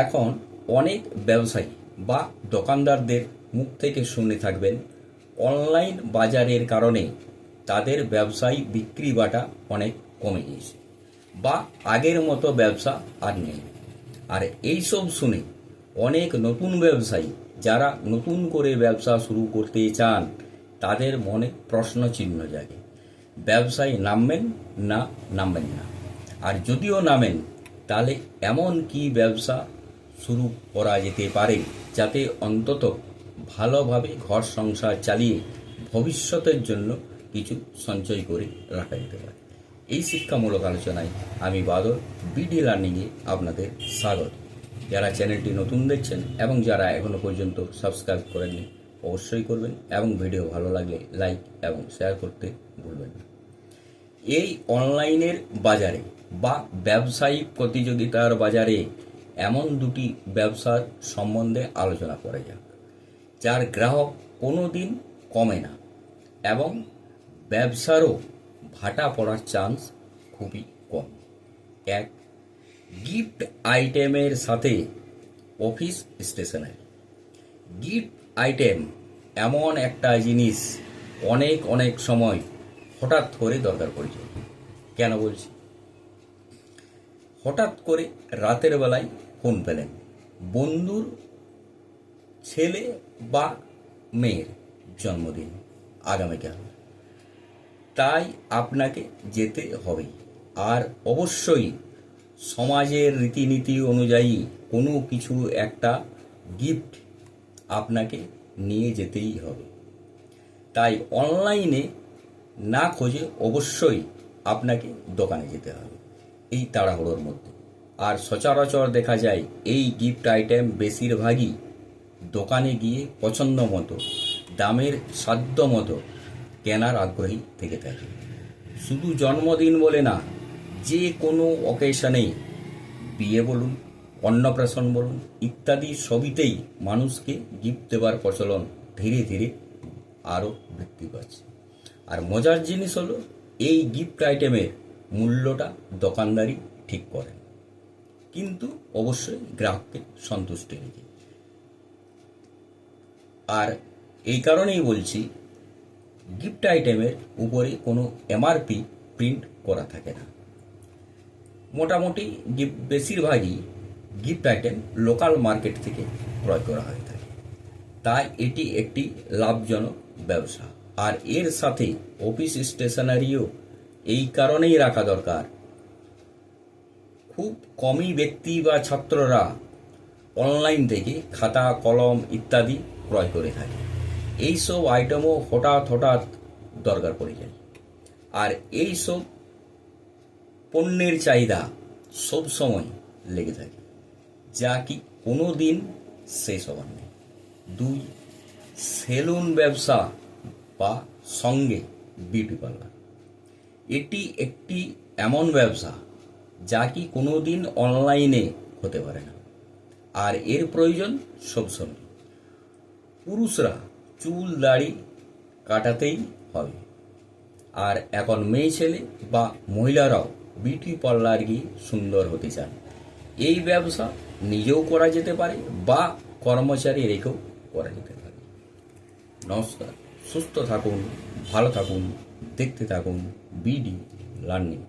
এখন অনেক ব্যবসায়ী বা দোকানদারদের মুখ থেকে শুনে থাকবেন অনলাইন বাজারের কারণে তাদের ব্যবসায় বিক্রি বাটা অনেক কমে গিয়েছে বা আগের মতো ব্যবসা আর নেই। আর এইসব শুনে অনেক নতুন ব্যবসায়ী যারা নতুন করে ব্যবসা শুরু করতে চান তাদের মনে প্রশ্ন চিহ্ন জাগে, ব্যবসায় নামবেন না নামবেন না, আর যদিও নামেন তাহলে এমন কি ব্যবসা শুরু করা যেতে পারে যাতে অন্তত ভালোভাবে ঘর সংসার চালিয়ে ভবিষ্যতের জন্য কিছু সঞ্চয় করে রাখা যেতে পারে। এই শিক্ষামূলক আলোচনায় আমি বাদল বিডি লার্নিংয়ে আপনাদের স্বাগত। যারা চ্যানেলটি নতুন দেখছেন এবং যারা এখনও পর্যন্ত সাবস্ক্রাইব করেননি অবশ্যই করবেন এবং ভিডিও ভালো লাগলে লাইক এবং শেয়ার করতে ভুলবেন না। এই অনলাইনের বাজারে বা ব্যবসায়িক প্রতিযোগিতার বাজারে এমন দুটি ব্যবসার সম্বন্ধে আলোচনা করা যাক যার গ্রাহক কোনো দিন কমে না এবং ব্যবসারও ভাটা পড়ার চান্স খুবই কম। এক, গিফট আইটেমের সাথে অফিস স্টেশনারি। গিফট আইটেম এমন একটা জিনিস অনেক সময় হঠাৎ করে দরকার পড়ে যায়। কেন বলছি? হঠাৎ করে রাতের বেলায় ফোন পেলেন, বন্ধুর ছেলে বা মেয়ের জন্মদিন আগামীকাল, তাই আপনাকে যেতে হবে। আর অবশ্যই সমাজের রীতিনীতি অনুযায়ী কোনো কিছু একটা গিফট আপনাকে নিয়ে যেতেই হবে। তাই অনলাইনে না খোঁজে অবশ্যই আপনাকে দোকানে যেতে হবে এই তাড়াহুড়োর মধ্যে। আর সচরাচর দেখা যায় এই গিফট আইটেম বেশিরভাগই দোকানে গিয়ে পছন্দ মতো দামের সাধ্য মতো কেনার আগ্রহী থেকে থাকে। শুধু জন্মদিন বলে না, যে কোনো অকেশনেই, বিয়ে বলুন, অন্নপ্রাশন বলুন ইত্যাদি সবিতেই মানুষকে গিফট দেওয়ার প্রচলন ধীরে ধীরে আরও বৃদ্ধি পাচ্ছে। আর মজার জিনিস হলো এই গিফট আইটেমের মূল্যটা দোকানদারই ঠিক করেন, কিন্তু অবশ্যই গ্রাহককে সন্তুষ্টি রেখে। আর এই কারণেই বলছি, গিফট আইটেমের উপরে কোনো এমআরপি প্রিন্ট করা থাকে না। মোটামুটি বেশিরভাগই গিফট আইটেম লোকাল মার্কেট থেকে ক্রয় করা হয়ে থাকে। তাই এটি একটি লাভজনক ব্যবসা। আর এর সাথে অফিস স্টেশনারিও এই কারণেই রাখা দরকার, খুব কমই ব্যক্তি বা ছাত্ররা অনলাইন থেকে খাতা কলম ইত্যাদি ক্রয় করে থাকে। এইসব আইটেমও হঠাৎ দরকার পড়ে যায়। আর এইসব পণ্যের চাহিদা সব সময় লেগে থাকে, যা কি কোনো দিন শেষ হবার নেই। দুই, সেলুন ব্যবসা বা সঙ্গে বিউটি পার্লার। এটি একটি এমন ব্যবসা যা কি কোনো দিন অনলাইনে হতে পারে না, আর এর প্রয়োজন সবসময়। পুরুষরা চুল দাড়ি কাটাতেই হবে, আর এখন মেয়ে ছেলে বা মহিলারাও বিউটি পার্লার গিয়ে সুন্দর হতে চান। এই ব্যবসা নিজেও করা যেতে পারে বা কর্মচারী রেখেও করা যেতে পারে। নমস্কার, সুস্থ থাকুন, ভালো থাকুন, দেখতে থাকুন বিডি লার্নিং।